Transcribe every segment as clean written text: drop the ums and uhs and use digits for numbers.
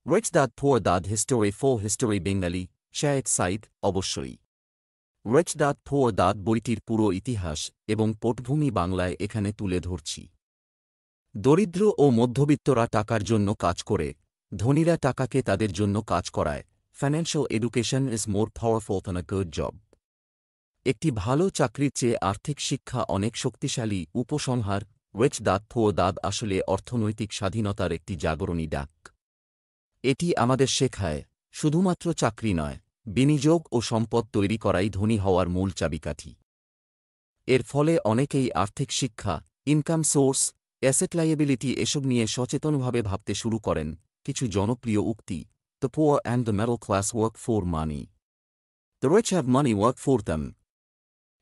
Rich that poor that history for history Bengali শায়েদ সাইদ অবশ্যই। রিচ দ্যাট পুয়ার দ্যাট বইটির পুরো ইতিহাস এবং পটভূমি বাংলায় এখানে তুলে ধরছি। দরিদ্র ও মধ্যবিত্তরা টাকার জন্য কাজ করে, ধনীরা টাকাকে তাদের জন্য কাজ করায়। Financial education is more powerful than a good job. একটি ভালো চাকরির চেয়ে আর্থিক শিক্ষা অনেক শক্তিশালী। উপসংহার: রিচ দ্যাট পুয়ার দ্যাট আসলে অর্থনৈতিক স্বাধীনতার একটি জাগরণী ডাক। এটি আমাদের শেখায়, শুধুমাত্র চাকরি নয়, বিনিয়োগ ও সম্পদ তৈরি করাই ধনী হওয়ার মূল চাবিকাঠি। এর ফলে অনেকেই আর্থিক শিক্ষা, ইনকাম সোর্স, অ্যাসেট লাইয়েবিলিটি এসব নিয়ে সচেতনভাবে ভাবতে শুরু করেন। কিছু জনপ্রিয় উক্তি: the poor and the middle class work for money, the rich have money work for them.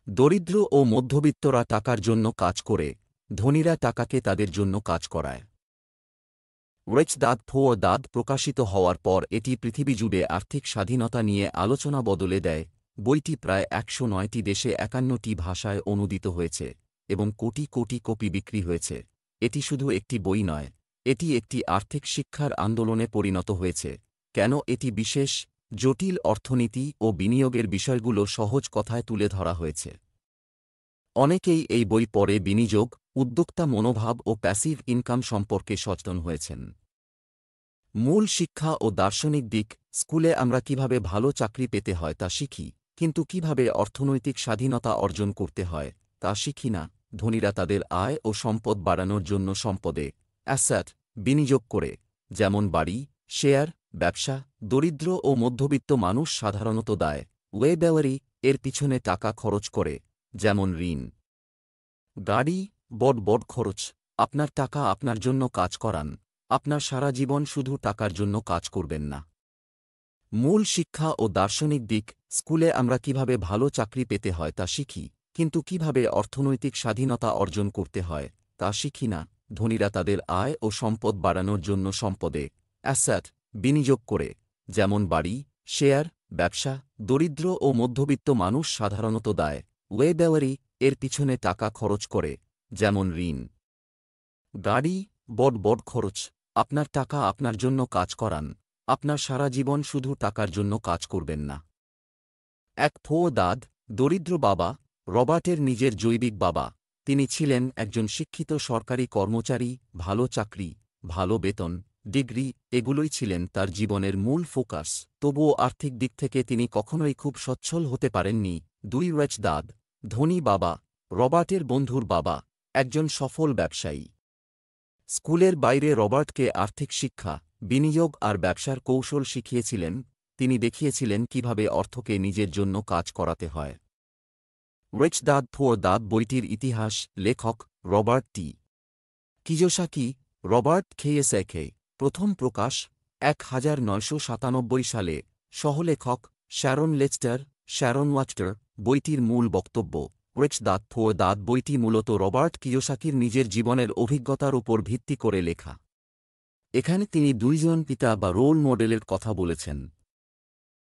দরিদ্র ও মধ্যবিত্তরা টাকার জন্য কাজ করে, ধনীরা টাকাকে তাদের জন্য কাজ করায়। রিচ দ্যাট পুয়ার দ্যাট প্রকাশিত হওয়ার পর এটি পৃথিবী জুড়ে আর্থিক স্বাধীনতা নিয়ে আলোচনা বদলে দেয়। বইটি প্রায় ১০৯টি দেশে ৫১টি ভাষায় অনুদিত হয়েছে এবং কোটি কোটি কপি বিক্রি হয়েছে। এটি শুধু একটি বই নয়, এটি একটি আর্থিক শিক্ষার আন্দোলনে পরিণত হয়েছে। কেন এটি বিশেষ? জটিল অর্থনীতি ও বিনিয়োগের বিষয়গুলো সহজ কথায় তুলে ধরা হয়েছে। অনেকেই এই বই পড়ে বিনিয়োগ, উদ্যোক্তা মনোভাব ও প্যাসিভ ইনকাম সম্পর্কে সচেতন হয়েছেন। মূল শিক্ষা ও দার্শনিক দিক: স্কুলে আমরা কিভাবে ভালো চাকরি পেতে হয় তা শিখি, কিন্তু কিভাবে অর্থনৈতিক স্বাধীনতা অর্জন করতে হয় তা শিখি না। ধনীরা তাদের আয় ও সম্পদ বাড়ানোর জন্য সম্পদে অ্যাসেট বিনিয়োগ করে, যেমন বাড়ি, শেয়ার, ব্যবসা। দরিদ্র ও মধ্যবিত্ত মানুষ সাধারণত দায় ওয়েবেওয়ারি এর পিছনে টাকা খরচ করে, যেমন ঋণ, গাড়ি, বড় খরচ। আপনার টাকা আপনার জন্য কাজ করান, আপনার সারা জীবন শুধু টাকার জন্য কাজ করবেন না। মূল শিক্ষা ও দার্শনিক দিক: স্কুলে আমরা কিভাবে ভালো চাকরি পেতে হয় তা শিখি, কিন্তু কিভাবে অর্থনৈতিক স্বাধীনতা অর্জন করতে হয় তা শিখি না। ধনীরা তাদের আয় ও সম্পদ বাড়ানোর জন্য সম্পদে অ্যাসেট বিনিয়োগ করে, যেমন বাড়ি, শেয়ার, ব্যবসা। দরিদ্র ও মধ্যবিত্ত মানুষ সাধারণত দায় ওয়েবেওয়ারি এর পিছনে টাকা খরচ করে, যেমন ঋণ, গাড়ি, বড় খরচ। আপনার টাকা আপনার জন্য কাজ করান, আপনার সারা জীবন শুধু টাকার জন্য কাজ করবেন না। এক পুয়ার দ্যাড, দরিদ্র বাবা। রবার্টের নিজের জৈবিক বাবা। তিনি ছিলেন একজন শিক্ষিত সরকারি কর্মচারী। ভালো চাকরি, ভালো বেতন, ডিগ্রি এগুলোই ছিলেন তার জীবনের মূল ফোকাস। তবুও আর্থিক দিক থেকে তিনি কখনোই খুব সচ্ছল হতে পারেননি। দুই রিচ দ্যাড, ধনী বাবা। রবার্টের বন্ধুর বাবা, একজন সফল ব্যবসায়ী। স্কুলের বাইরে রবার্টকে আর্থিক শিক্ষা, বিনিয়োগ আর ব্যবসার কৌশল শিখিয়েছিলেন। তিনি দেখিয়েছিলেন কিভাবে অর্থকে নিজের জন্য কাজ করাতে হয়। রিচ দ্যাড পুয়ার দ্যাড বইটির ইতিহাস: লেখক রবার্ট টি কিয়োসাকি। রবার্ট কিয়োসাকি। প্রথম প্রকাশ ১৯৯৯ সালে। সহলেখক শ্যারন লেস্টার, শ্যারন ওয়াচটার। বইটির মূল বক্তব্য: রিচ দ্যাড পুয়ার দ্যাড বইটি মূলত রবার্ট কিয়োসাকির নিজের জীবনের অভিজ্ঞতার উপর ভিত্তি করে লেখা। এখানে তিনি দুইজন পিতা বা রোল মডেলের কথা বলেছেন।